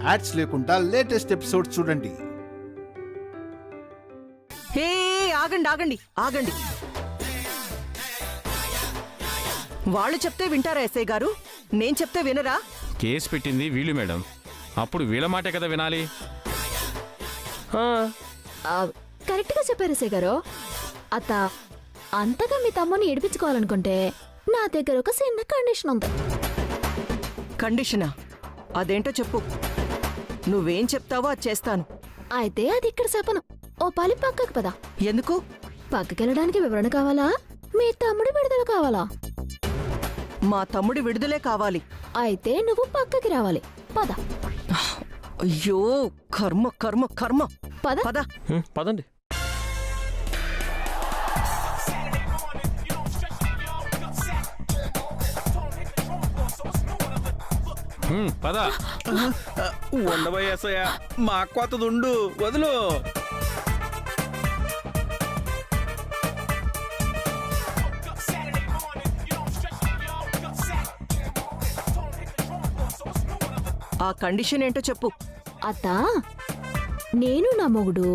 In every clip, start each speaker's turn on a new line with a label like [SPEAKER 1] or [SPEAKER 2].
[SPEAKER 1] Ads లేకుండా latest episode చూడండి.
[SPEAKER 2] హే ఆగండి ఆగండి ఆగండి. వాళ్ళు చెప్తే వింటారా ఎస్ఐ గారు? నేను చెప్తే వినరా?
[SPEAKER 3] కేసు పెట్టింది వీళ్ళు మేడం, అప్పుడు వీళ్ళ మాటే కదా వినాలి.
[SPEAKER 4] కరెక్ట్ గా చెప్పారు ఎస్ఐ గారు. అత్త, అంతగా మీ తమ్ముని ఏడిపించుకోవాలనుకుంటే నా దగ్గర ఒక చిన్న కండిషన్ ఉంది.
[SPEAKER 2] కండిషనా? అదేంటో చెప్పు. నువ్వేం చెప్తావో అది చేస్తాను.
[SPEAKER 4] అయితే అది ఇక్కడ చెప్పను. ఓ పలి పక్కకు పద.
[SPEAKER 2] ఎందుకు?
[SPEAKER 4] పక్కకెళ్ళడానికి వివరణ కావాలా, మీ తమ్ముడి విడుదల కావాలా?
[SPEAKER 2] మా తమ్ముడి విడుదలే కావాలి.
[SPEAKER 4] అయితే నువ్వు పక్కకి రావాలి. పద.
[SPEAKER 2] అయ్యో కర్మ కర్మ కర్మ.
[SPEAKER 4] పద
[SPEAKER 2] పద.
[SPEAKER 3] పదండి. పద.
[SPEAKER 5] ఉండబోయేసయ్యా, మా కొత్తదుండు వదులు.
[SPEAKER 2] ఆ కండిషన్ ఏంటో చెప్పు.
[SPEAKER 4] అత్త, నేను నా మొగుడు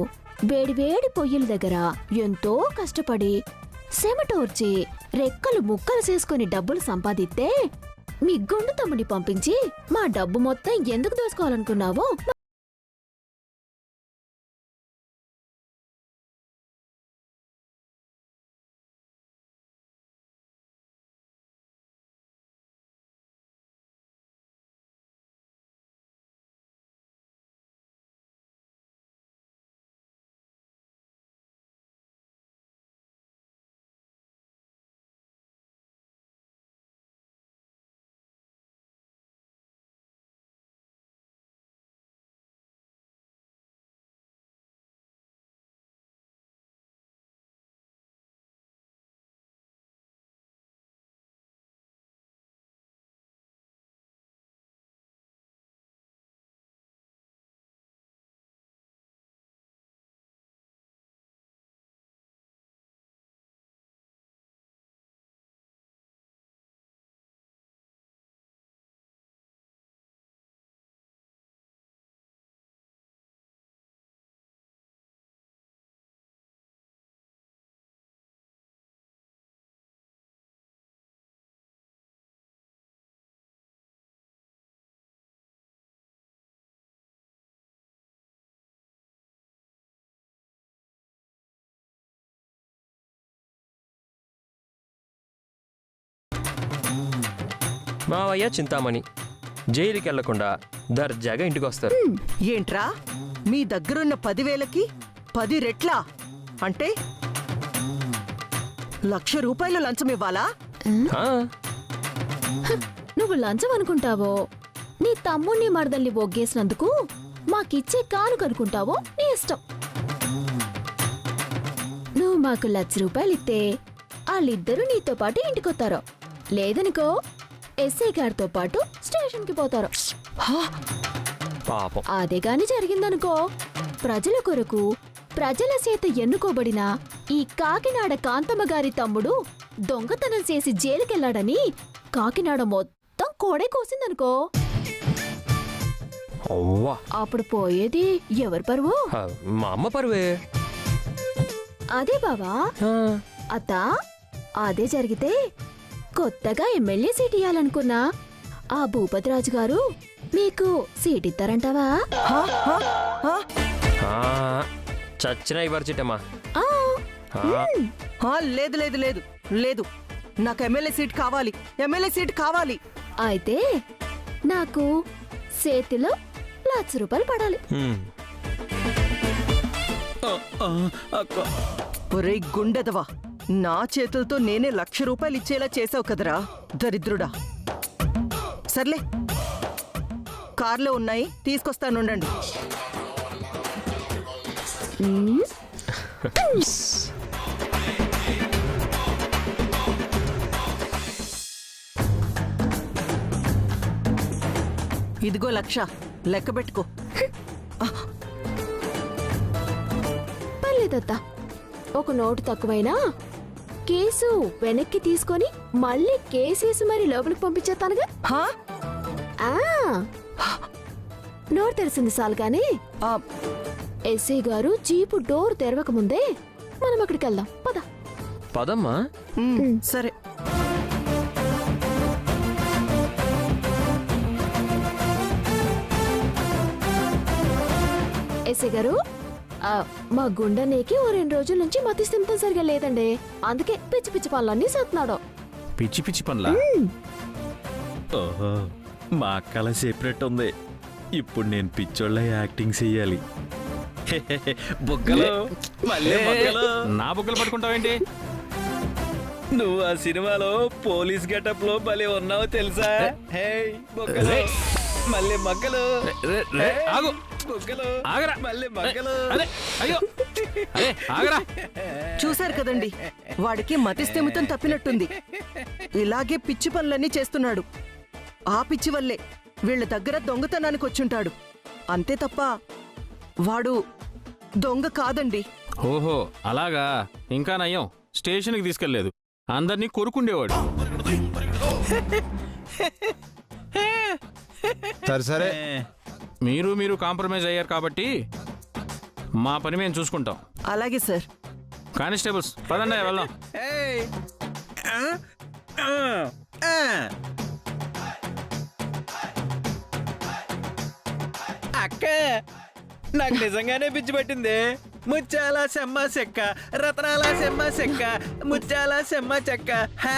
[SPEAKER 4] వేడి వేడి పొయ్యిల దగ్గర ఎంతో కష్టపడి సెమటోర్చి రెక్కలు ముక్కలు చేసుకుని డబ్బులు సంపాదిస్తే మీ గుండు తమ్ముని పంపించి మా డబ్బు మొత్తం ఎందుకు దోసుకోవాలనుకున్నావో
[SPEAKER 6] మావయ్య చింతామణి జైలుకి వెళ్లకుండా దర్జాగా ఇంటికి వస్తారు.
[SPEAKER 2] ఏంట్రా, మీ దగ్గరున్న 10,000కి 10 రెట్లా? అంటే ₹1,00,000 లంచం ఇవ్వాలా?
[SPEAKER 6] ఆ,
[SPEAKER 4] నువ్వు లంచం అనుకుంటావో, నీ తమ్ముణ్ణి మరదల్ని ఒగ్గేసినందుకు మాకిచ్చే కానుక అనుకుంటావో నీ ఇష్టం. నువ్వు మాకు ₹1,00,000 ఇస్తే వాళ్ళిద్దరూ నీతో పాటు ఇంటికొత్తారు. లేదనుకో ఎస్ఐ గారితో పాటు స్టేషన్కి పోతారు.
[SPEAKER 6] పాపం.
[SPEAKER 4] అదే గాని జరిగిందనుకో, ప్రజల కొరకు ప్రజల చేత ఎన్నుకోబడిన ఈ కాకినాడ కాంతమ్మ గారి తమ్ముడు దొంగతనం చేసి జైలుకెళ్లాడని కాకినాడ మొత్తం కోడే కోసిందనుకో,
[SPEAKER 6] అవ్వా,
[SPEAKER 4] అప్పుడు పోయేది ఎవరి పరువు?
[SPEAKER 6] మా అమ్మ పరువే.
[SPEAKER 4] అదే బావా. అత్త, అదే జరిగితే కొత్తగా ఎమ్మెల్యే సీట్ ఇయ్యాలనుకున్నా ఆ భూపతిరాజు గారు మీకు సీట్ ఇస్తారంటావా?
[SPEAKER 6] చచ్చిన ఇవ్వరు చిట్టమ్మా.
[SPEAKER 2] లేదు లేదు లేదు లేదు, నాకు ఎమ్మెల్యే సీట్ కావాలి, ఎమ్మెల్యే సీట్ కావాలి.
[SPEAKER 4] అయితే నాకు చేతిలో ₹1,00,000 పడాలి.
[SPEAKER 2] ఒరే గుండెదవా, నా చేతులతో నేనే ₹1,00,000 ఇచ్చేలా చేసావు కదరా దరిద్రుడా. సర్లే, కార్లో ఉన్నాయి, తీసుకొస్తానుండండి. ఇదిగో 1,00,000 లెక్క పెట్టుకో.
[SPEAKER 4] పర్లేదత్తా, ఒక నోటు తక్కువైనా కేసు వెనక్కి తీసుకొని మళ్ళీ కేసేసి మరి లోపలికి పంపించేస్తానుగా.
[SPEAKER 2] హా?
[SPEAKER 4] ఆ నోరు తెరిసింది చాలు గాని
[SPEAKER 2] ఆ,
[SPEAKER 4] ఎస్ఐ గారు జీపు డోర్ తెరవక ముందే మనం అక్కడికి వెళ్దాం పద.
[SPEAKER 6] పదమ్మా.
[SPEAKER 2] సరే.
[SPEAKER 4] ఎస్ఐ గారు, మా గుండెనేకి ఓ 2 రోజుల నుంచి మతి స్థిమితం సరిగా లేదండి. అందుకే పిచ్చి పిచ్చి పనులన్నీ చేస్తున్నాడు.
[SPEAKER 3] పిచ్చి పిచ్చి పనులా?
[SPEAKER 5] ఓహో, మా అక్కల సెపరేట్ ఉంది. ఇప్పుడు నేను పిచ్చోళ్ళ యాక్టింగ్ చెయ్యాలి. బొక్కలు మళ్ళీ బొక్కలు.
[SPEAKER 3] నా బుగ్గలు పట్టుకుంటావేంటి?
[SPEAKER 5] నువ్వు ఆ సినిమాలో పోలీస్ గెటప్ లో భలే ఉన్నావు తెలుసా? హే బొక్కలు మళ్ళీ మగ్గలు.
[SPEAKER 3] ఆగు.
[SPEAKER 5] బొక్కలు
[SPEAKER 3] ఆగరా.
[SPEAKER 5] మళ్ళీ మగ్గలు.
[SPEAKER 3] అదే, అయ్యో, అదే, ఆగరా.
[SPEAKER 2] చూశారు కదండి, వాడికి మతిస్థిమితం తప్పినట్టుంది. ఇలాగే పిచ్చి పనులన్నీ చేస్తున్నాడు. ఆ పిచ్చి వల్లే వీళ్ళ దగ్గర దొంగతనానికి వచ్చుంటాడు. అంతే తప్ప వాడు దొంగ కాదండి.
[SPEAKER 3] ఓహో, అలాగా. ఇంకా నయ్యం, స్టేషన్కి తీసుకెళ్లేదు. అందరినీ కొరుకుండేవాడు.
[SPEAKER 1] సరే సరే,
[SPEAKER 3] మీరు కాంప్రమైజ్ అయ్యారు కాబట్టి మా పని మేము చూసుకుంటాం.
[SPEAKER 2] అలాగే సార్.
[SPEAKER 3] కానిస్టేబుల్స్ పదండి, వెళ్దాం.
[SPEAKER 5] ఏయ్. ఆ, ఆ, ఆ. అక్క, నాకు నిజంగానే పిచ్చి పట్టింది. ముత్యాల సెమ్మ చెక్క, రత్నాల సెమ్మ చెక్క, ముత్యాల సెమ్మ చెక్క, హా,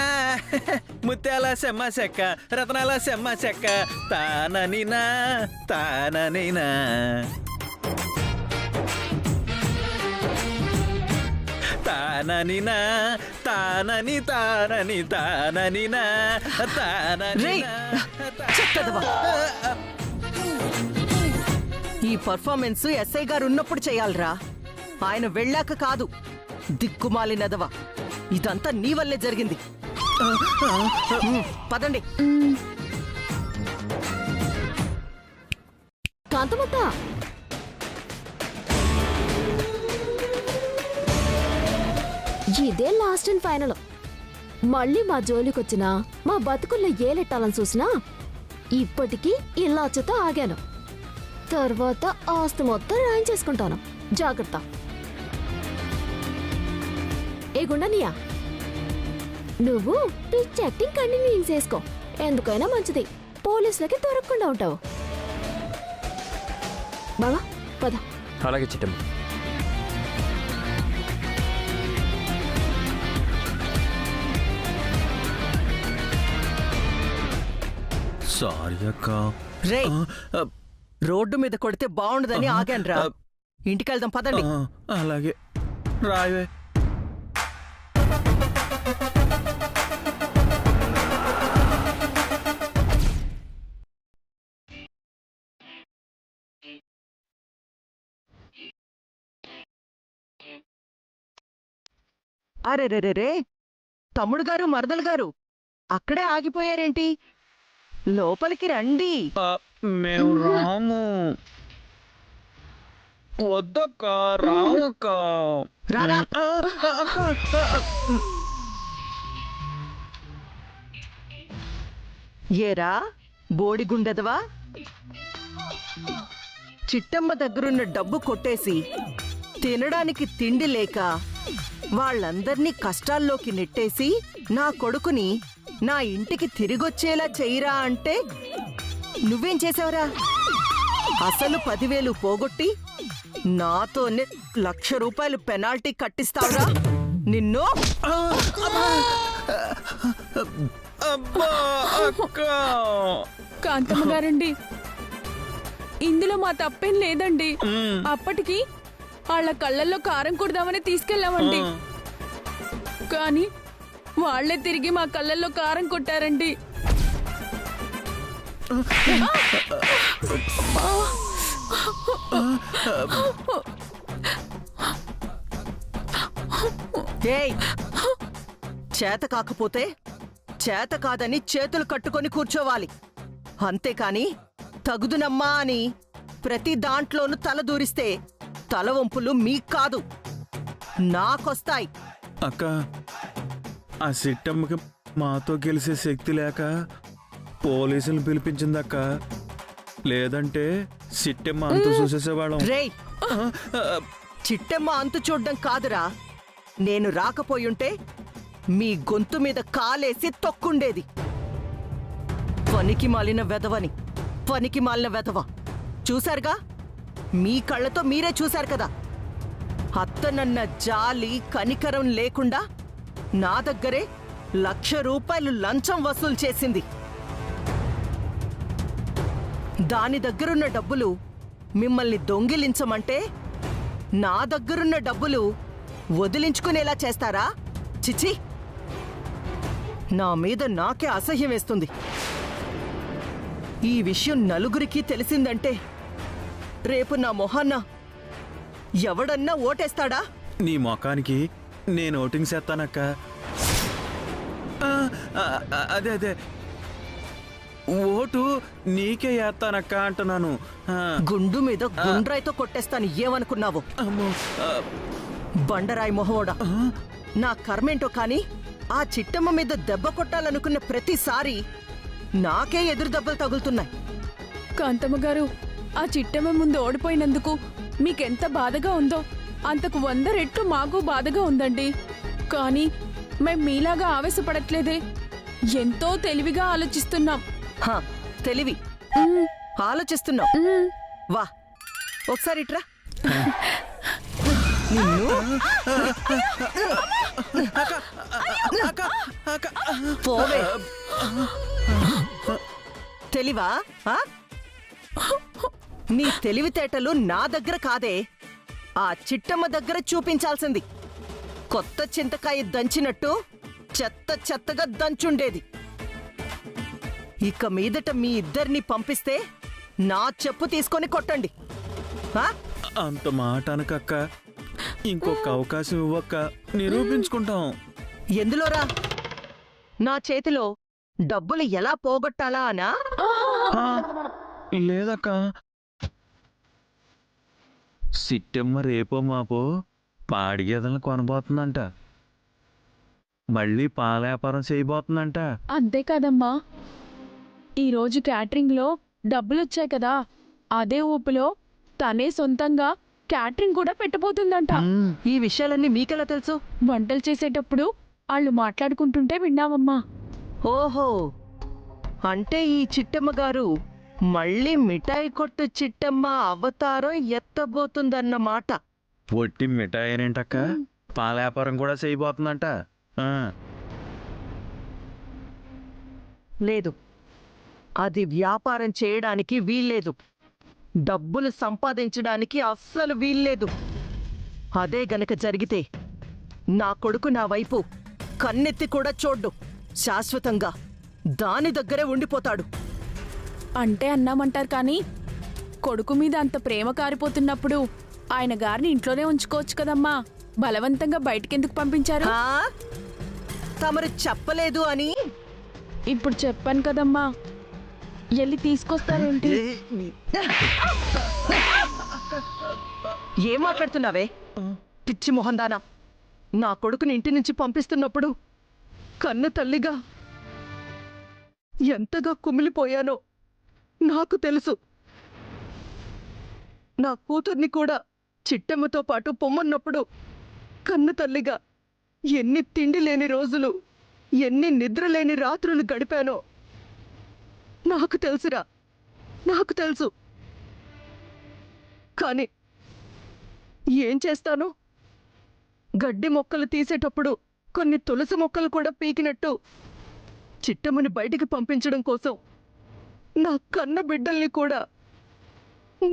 [SPEAKER 5] ముత్యాల సెమ్మ చెక్క, రత్నాల సెమ్మ చెక్క, తాననినా తాననినా. తాననినా తానని తానని తాననినా
[SPEAKER 2] రేయ్, చెత్తదవా. ఈ పర్ఫార్మెన్స్ ఎస్ఐ గారు ఉన్నప్పుడు చేయాలరా, ఆయన వెళ్ళాక కాదు. దిక్కుమాలినదవా, ఇదంతా నీ వల్లే జరిగింది. పదండి.
[SPEAKER 4] కాంతమత్త, ఇదే లాస్ట్ అండ్ ఫైనల్. మళ్ళీ మా జోలికొచ్చినా, మా బతుకుల్లో ఏలెట్టాలని చూసినా ఇప్పటికీ ఇల్లాచుతో ఆగాను. తర్వాత ఆస్తి మొత్తం రాయించేసుకుంటాను. జాగ్రత్త. ఏ గుండనియా, నువ్వు పిచ్ యాక్టింగ్ కంటిన్యూ చేసుకో. ఎందుకైనా మంచిది, పోలీసులకి దొరకకుండా ఉంటావు. బావా పద.
[SPEAKER 6] అలాగే చిట్టమ్మ.
[SPEAKER 5] సారీ అక్క.
[SPEAKER 2] రేయ్,
[SPEAKER 5] ఆ,
[SPEAKER 2] రోడ్డు మీద కొడితే బాగుండదని ఆగాన్రా. ఇంటికెళ్దాం పదండి.
[SPEAKER 5] అలాగే రాయవే.
[SPEAKER 2] అరే రే రే రే, తమ్ముడు గారు, మరదలు గారు అక్కడే ఆగిపోయారేంటి? లోపలికి రండి.
[SPEAKER 5] మేము రాము. వద్దక్క, రామక్క.
[SPEAKER 2] రారా. ఏరా బోడిగుండెదవా, చిట్టమ్మ దగ్గరున్న డబ్బు కొట్టేసి తినడానికి తిండి లేక వాళ్ళందర్నీ కష్టాల్లోకి నెట్టేసి నా కొడుకుని నా ఇంటికి తిరిగొచ్చేలా చెయ్యరా అంటే నువ్వేం చేసావురా? అసలు 10,000 పోగొట్టి నాతోనే 1,00,000 రూపాయలు పెనాల్టీ కట్టిస్తావురా నిన్ను?
[SPEAKER 5] అబ్బా అక్క.
[SPEAKER 7] కాంతమ్మ గారండి, ఇందులో మా తప్పేం లేదండి. అప్పటికి వాళ్ళ కళ్ళల్లో కారం కొడదామని తీసుకెళ్ళామండి. కానీ వాళ్లే తిరిగి మా కళ్ళల్లో కారం కొట్టారండి.
[SPEAKER 2] ఏయ్, చేత కాకపోతే చేత కాదని చేతులు కట్టుకొని కూర్చోవాలి. అంతేకాని తగుదునమ్మా అని ప్రతి దాంట్లోనూ తల దూరిస్తే తల వంపులు మీకు కాదు, నాకొస్తాయి.
[SPEAKER 5] అక్క, ఆ సిట్టమ్మకి మాతో గెలిసే శక్తి లేక పోలీసులు పిలిపించిందక్క. లేదంటే సిట్టెమ్మ అంత చూసేసేవాళ్ళం.
[SPEAKER 2] రేయ్, చిట్టమ్మ అంతు చూడ్డం కాదురా. నేను రాకపోయుంటే మీ గొంతు మీద కాలేసి తొక్కుండేది. పనికి మాలిన వెధవని, పనికి మాలిన వెధవ. చూశారుగా, మీ కళ్ళతో మీరే చూశారు కదా. అత్తనన్న జాలి కనికరం లేకుండా నా దగ్గరే ₹1,00,000 లంచం వసూలు చేసింది. దాని దగ్గరున్న డబ్బులు మిమ్మల్ని దొంగిలించమంటే నా దగ్గరున్న డబ్బులు వదిలించుకునేలా చేస్తారా? చిచి, నా మీద నాకే అసహ్యం వేస్తుంది. ఈ విషయం నలుగురికి తెలిసిందంటే రేపు నా మొహాన్న ఎవడన్నా ఓటేస్తాడా?
[SPEAKER 5] నీ మొఖానికి నేను ఓటింగ్ చేస్తానక్క. అదే ఓటు నీకే వేస్తానక్క అంటున్నాను.
[SPEAKER 2] గుండు మీద గుండ్రాయితో కొట్టేస్తాను. ఏమనుకున్నావు?
[SPEAKER 5] అమ్మో,
[SPEAKER 2] బండరాయి మొహోడా. నా కర్మేంటో కాని ఆ చిట్టమ్మ మీద దెబ్బ కొట్టాలనుకున్న ప్రతిసారి నాకే ఎదురు దెబ్బలు తగులుతున్నాయి.
[SPEAKER 7] కాంతమ్మ గారు, ఆ చిట్టమ్మ ముందు ఓడిపోయినందుకు మీకెంత బాధగా ఉందో అంతకు 100 రెట్లు మాకు బాధగా ఉందండి. కానీ మేం మీలాగా ఆవేశపడట్లేదే. ఎంతో తెలివిగా ఆలోచిస్తున్నాం.
[SPEAKER 2] హా, తెలివి ఆలోచిస్తున్నావు. వా, ఒకసారి ఇట్రా. పోవే. తెలివా? ఆ? నీ తెలివితేటలు నా దగ్గర కాదే, ఆ చిట్టమ్మ దగ్గర చూపించాల్సింది. కొత్త చింతకాయ దంచినట్టు చెత్త చెత్తగా దంచుండేది. ఇక మీదట మీ ఇద్దరిని పంపిస్తే నా చెప్పు తీసుకొని కొట్టండి. ఆ?
[SPEAKER 5] అంత మాట అనకక్క. ఇంకొక అవకాశం ఇవ్వక్క, నిరూపించుకుంటాం.
[SPEAKER 2] ఎందులోరా? నా చేతిలో డబ్బులు ఎలా పోగొట్టాలా అనా?
[SPEAKER 5] లేదక్క, సిట్టెమ్మ రేపో మాపో పాడి గేదెలను కొనబోతుందంట. మళ్ళీ పాల వ్యాపారం చేయబోతుందంట.
[SPEAKER 7] అంతేకాదమ్మా, ఈరోజు క్యాటరింగ్లో డబ్బులొచ్చాయి కదా, అదే ఊపులో తనే సొంతంగా క్యాటరింగ్ కూడా పెట్టబోతుందంట.
[SPEAKER 2] ఈ విషయాలన్నీ మీకెలా తెలుసు?
[SPEAKER 7] వంటలు చేసేటప్పుడు వాళ్ళు మాట్లాడుకుంటుంటే విన్నామమ్మా.
[SPEAKER 2] ఓహో, అంటే ఈ చిట్టమ్మ గారు మళ్ళీ మిఠాయి కొట్టు చిట్టమ్మ అవతారం ఎత్తబోతుందన్నమాట.
[SPEAKER 5] పొట్టి మిఠాయినేంటక్క, పాల వ్యాపారం కూడా చేయబోతుందంట.
[SPEAKER 2] లేదు, అది వ్యాపారం చేయడానికి వీల్లేదు. డబ్బులు సంపాదించడానికి అస్సలు వీల్లేదు. అదే గనక జరిగితే నా కొడుకు నా వైపు కన్నెత్తి కూడా చూడ్డు. శాశ్వతంగా దాని దగ్గరే ఉండిపోతాడు.
[SPEAKER 7] అంటే అన్నామంటారు కానీ కొడుకు మీద అంత ప్రేమ కారిపోతున్నప్పుడు ఆయన గారిని ఇంట్లోనే ఉంచుకోవచ్చు కదమ్మా. బలవంతంగా బయటికెందుకు పంపించారు?
[SPEAKER 2] ఆ? తమరు చెప్పలేదు అని
[SPEAKER 7] ఇప్పుడు చెప్పాను కదమ్మా, వెళ్ళి తీసుకొస్తారేంటి?
[SPEAKER 2] ఏం మాట్లాడుతున్నావే పిచ్చి మొహందానా? నా కొడుకుని ఇంటి నుంచి పంపిస్తున్నప్పుడు కన్న తల్లిగా ఎంతగా కుమిలిపోయానో నాకు తెలుసు. నా కూతుర్ని కూడా చిట్టమ్మతో పాటు పొమ్మన్నప్పుడు కన్న తల్లిగా ఎన్ని తిండి లేని రోజులు, ఎన్ని నిద్ర లేని రాత్రులు గడిపానో నాకు తెలుసురా, నాకు తెలుసు. కానీ ఏం చేస్తాను? గడ్డి మొక్కలు తీసేటప్పుడు కొన్ని తులసి మొక్కలు కూడా పీకినట్టు చిట్టమ్మని బయటికి పంపించడం కోసం నా కన్న బిడ్డల్ని కూడా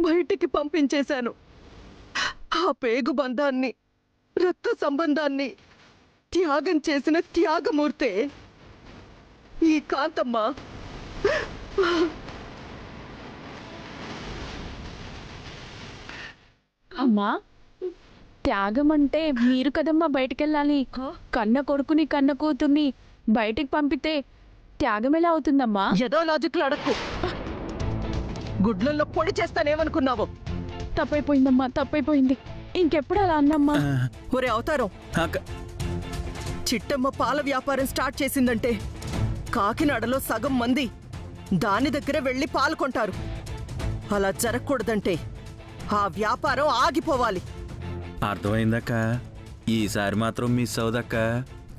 [SPEAKER 2] బయటికి పంపించేశాను. ఆ పేగు బంధాన్ని, రక్త సంబంధాన్ని త్యాగం చేసిన త్యాగమూర్తే ఈ కాంతమ్మ.
[SPEAKER 7] అమ్మా, త్యాగం అంటే మీరు కదమ్మా బయటికెళ్ళాలి. కన్న కొడుకుని కన్న కూతుర్ని బయటికి పంపితే త్యాగం ఎలా అవుతుందమ్మా?
[SPEAKER 2] ఏదో లాజిక్లు అడక్కు. గుడ్లలో పొడి చేస్తానేమనుకున్నావు?
[SPEAKER 7] తప్పైపోయిందమ్మా, తప్పైపోయింది. ఇంకెప్పుడు అలా అన్నమ్మా.
[SPEAKER 2] ఒరే అవతారం,
[SPEAKER 5] అక్క,
[SPEAKER 2] చిట్టమ్మ పాల వ్యాపారం స్టార్ట్ చేసిందంటే కాకినాడలో సగం మంది దాని దగ్గర వెళ్ళి పాలు కొంటారు. అలా జరగకూడదంటే ఆ వ్యాపారం ఆగిపోవాలి.
[SPEAKER 5] అర్థమైందక్క. ఈసారి మాత్రం మిస్ అవుదక్క.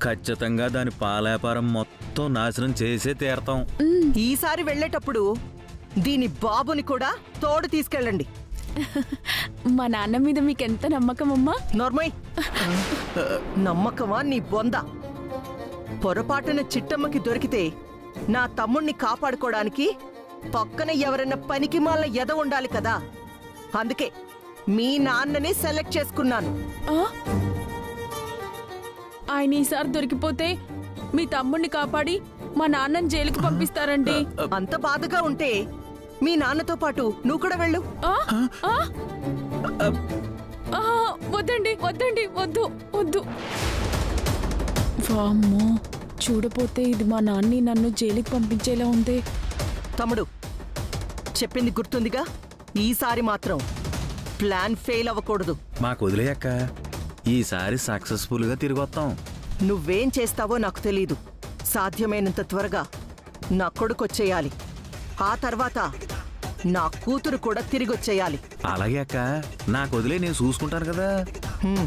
[SPEAKER 5] ఖచ్చితంగా దాని పాల వ్యాపారం మొత్తం నాశనం చేసే తీరతాం.
[SPEAKER 2] ఈసారి వెళ్ళేటప్పుడు దీని బాబుని కూడా తోడు తీసుకెళ్ళండి.
[SPEAKER 7] మా నాన్న మీద మీకెంత నమ్మకం అమ్మా?
[SPEAKER 2] నార్మల్ నమ్మకమా నీ బొంద? పొరపాటున చిట్టమ్మకి దొరికితే నా తమ్ముణ్ణి కాపాడుకోవడానికి పక్కన ఎవరైనా పనికిమాల ఎద ఉండాలి కదా. అందుకే మీ నాన్నని సెలెక్ట్ చేసుకున్నాను.
[SPEAKER 7] ఆ? ఆయన ఈసారి దొరికిపోతే మీ తమ్ముణ్ణి కాపాడి మా నాన్నని జైలుకు పంపిస్తారండి.
[SPEAKER 2] అంత బాధగా ఉంటే మీ నాన్నతో పాటు నువ్వు కూడా వెళ్ళు.
[SPEAKER 7] ఆ? ఆ? ఆ, వద్దండి వద్దండి, వద్దు వద్దు. వామ్మో, చూడపోతే ఇది మా నాన్ని నన్ను జైలుకి పంపించేలా ఉంది.
[SPEAKER 2] తమ్ముడు, చెప్పింది గుర్తుందిగా? ఈసారి మాత్రం ప్లాన్ ఫెయిల్ అవ్వకూడదు.
[SPEAKER 5] మాకు వదిలేయక్క. ఈసారి సక్సెస్ఫుల్గా తిరిగొస్తాం.
[SPEAKER 2] నువ్వేం చేస్తావో నాకు తెలీదు. సాధ్యమైనంత త్వరగా నా కొడుకొచ్చేయాలి. ఆ తర్వాత నా కూతురు కూడా తిరిగొచ్చేయాలి.
[SPEAKER 5] అలాగే అక్క. నాకు వదిలే, నేను చూసుకుంటాను కదా.
[SPEAKER 2] హ్మ్.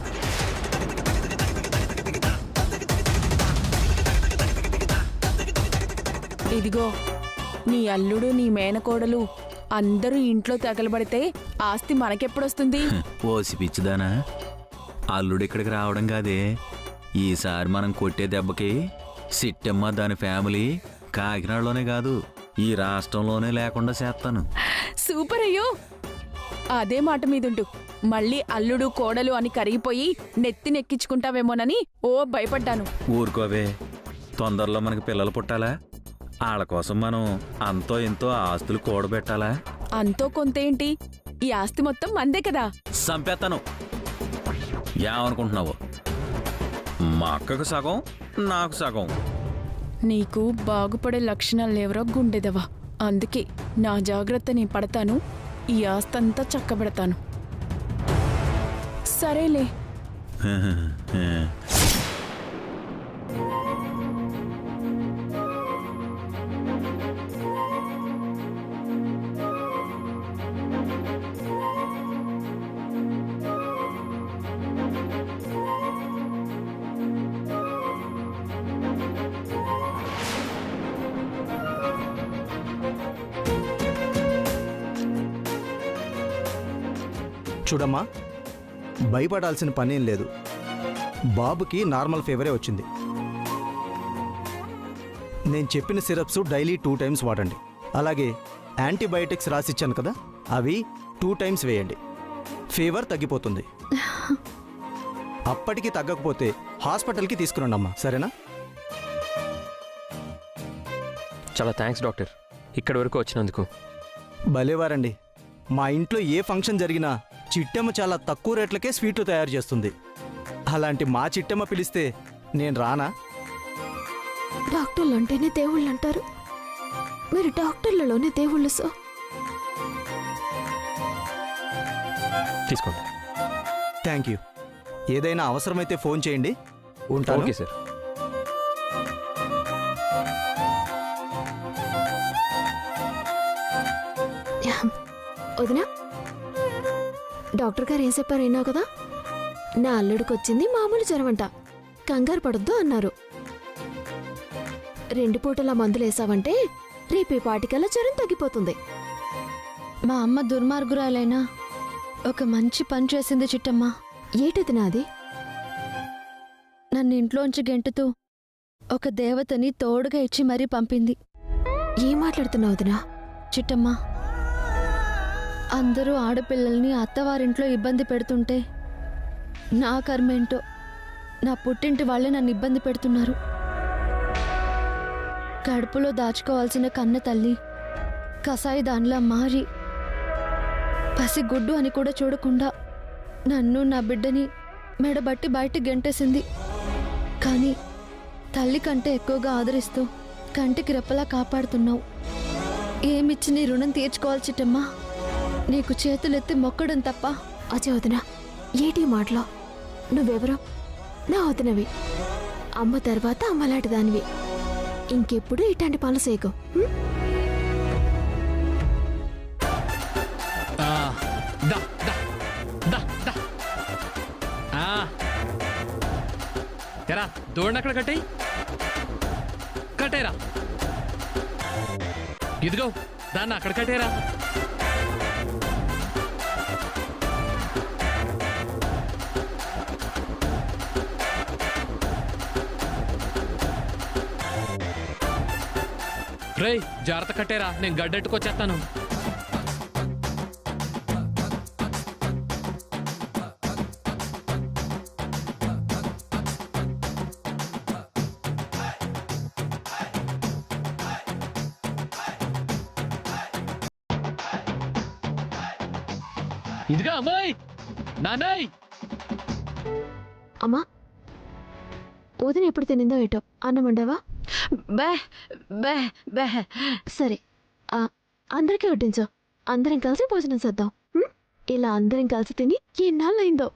[SPEAKER 7] ఇదిగో, నీ అల్లుడు నీ మేనకోడలు అందరూ ఇంట్లో తగలబడితే ఆస్తి మనకెప్పుడొస్తుంది?
[SPEAKER 5] ఓసి పిచ్చిదానా, అల్లుడు ఇక్కడికి రావడం కాదే. ఈసారి మనం కొట్టే దెబ్బకి సిట్టమ్మ దాని ఫ్యామిలీ కాకినాడలోనే కాదు, ఈ రాష్ట్రంలోనే లేకుండా చేస్తాను.
[SPEAKER 7] సూపర్ అయ్యో. అదే మాట మీదుండు. మళ్ళీ అల్లుడు కోడలు అని కరిగిపోయి నెత్తినెక్కించుకుంటావేమోనని ఓ భయపడ్డాను.
[SPEAKER 5] ఊరుకోవే, తొందరలో మనకి పిల్లలు పుట్టాలా? వాళ్ళ కోసం మనం అంతో ఎంతో ఆస్తులు కూడబెట్టాలా?
[SPEAKER 7] అంతో కొంతేంటి, ఈ ఆస్తి మొత్తం మందే కదా.
[SPEAKER 5] సంపేత్తను. ఏమనుకుంటున్నావు? మా అక్కకు సగం, నాకు సగం.
[SPEAKER 7] నీకు బాగుపడే లక్షణాలు లేవరో గుండెదవా. అందుకే నా జాగ్రత్త నేను పడతాను, ఈ ఆస్తంతా చక్కబెడతాను. సరేలే.
[SPEAKER 8] చూడమ్మా, భయపడాల్సిన పనేం లేదు. బాబుకి నార్మల్ ఫీవరే వచ్చింది. నేను చెప్పిన సిరప్స్ డైలీ 2 times వాడండి. అలాగే యాంటీబయాటిక్స్ రాసిచ్చాను కదా, అవి 2 times వేయండి. ఫీవర్ తగ్గిపోతుంది. అప్పటికి తగ్గకపోతే హాస్పిటల్కి తీసుకురండి అమ్మా, సరేనా?
[SPEAKER 6] చాలా థ్యాంక్స్ డాక్టర్, ఇక్కడి వరకు వచ్చినందుకు.
[SPEAKER 8] భలేవారండి. మా ఇంట్లో ఏ ఫంక్షన్ జరిగినా చిట్టమ్మ చాలా తక్కువ రేట్లకే స్వీట్లు తయారు చేస్తుంది. అలాంటి మా చిట్టమ్మ పిలిస్తే నేను రానా?
[SPEAKER 4] డాక్టర్లు అంటేనే దేవుళ్ళు అంటారు, మీరు డాక్టర్లలోనే దేవుళ్ళు. సో
[SPEAKER 6] తీసుకోండి.
[SPEAKER 8] Thank you. ఏదైనా అవసరమైతే ఫోన్ చేయండి. ఉంటాను.
[SPEAKER 6] Okay sir.
[SPEAKER 4] వదినా, డాక్టర్ గారు ఏం చెప్పారు అయినా కదా? నా అల్లుడికి వచ్చింది మామూలు జ్వరమంట, కంగారు పడొద్దు అన్నారు. 2 పూటల మందులు వేసావంటే రేపే పాటికల్లా జ్వరం తగ్గిపోతుంది.
[SPEAKER 9] మా అమ్మ దుర్మార్గురాలైనా ఒక మంచి పని చేసింది చిట్టమ్మ.
[SPEAKER 4] ఏటది నాది?
[SPEAKER 9] నన్ను ఇంట్లోంచి గెంటుతూ ఒక దేవతని తోడుగా ఇచ్చి మరీ పంపింది.
[SPEAKER 4] ఏం మాట్లాడుతున్నావు వదినా?
[SPEAKER 9] చిట్టమ్మ, అందరూ ఆడపిల్లల్ని అత్తవారింట్లో ఇబ్బంది పెడుతుంటే నా కర్మేంటో నా పుట్టింటి వాళ్ళే నన్ను ఇబ్బంది పెడుతున్నారు. కడుపులో దాచుకోవాల్సిన కన్న తల్లి కసాయి దానిలా మారి పసిగుడ్డు అని కూడా చూడకుండా నన్ను నా బిడ్డని మెడబట్టి బయటికి గెంటేసింది. కానీ తల్లి కంటే ఎక్కువగా ఆదరిస్తూ కంటికి రెప్పలా కాపాడుతున్నావు. ఏమిచ్చి నీ రుణం తీర్చుకోవాలి చిట్టమ్మా? నీకు చేతులెత్తి మొక్కడం తప్ప.
[SPEAKER 4] అజయ్ వదినా, ఏటి మాటలో? నువ్వెవరో నా వదినవి, అమ్మ తర్వాత అమ్మలాంటి దానివి. ఇంకెప్పుడు ఇట్లాంటి పనులు చేయకు.
[SPEAKER 10] దా దా దా దా ఎరా దూడని అక్కడ కట్టేయి, కట్టేరా. ఇదిగో దాన్ని అక్కడ కట్టేరా. రేయ్ జాగ్రత్త కట్టేరా, నేను గడ్డెట్టుకొచ్చేస్తాను. ఇదిగా అమ్మాయి, నానాయ్.
[SPEAKER 4] అమ్మా వదిన ఎప్పుడు తినిందో ఏటో, అన్నం వండావా?
[SPEAKER 9] బే బే బే
[SPEAKER 4] సరే అందరికీ వడ్డించు, అందరం కలిసి భోజనం చేద్దాం. ఇలా అందరం కలిసి తిని ఎన్నాళ్ళైందో.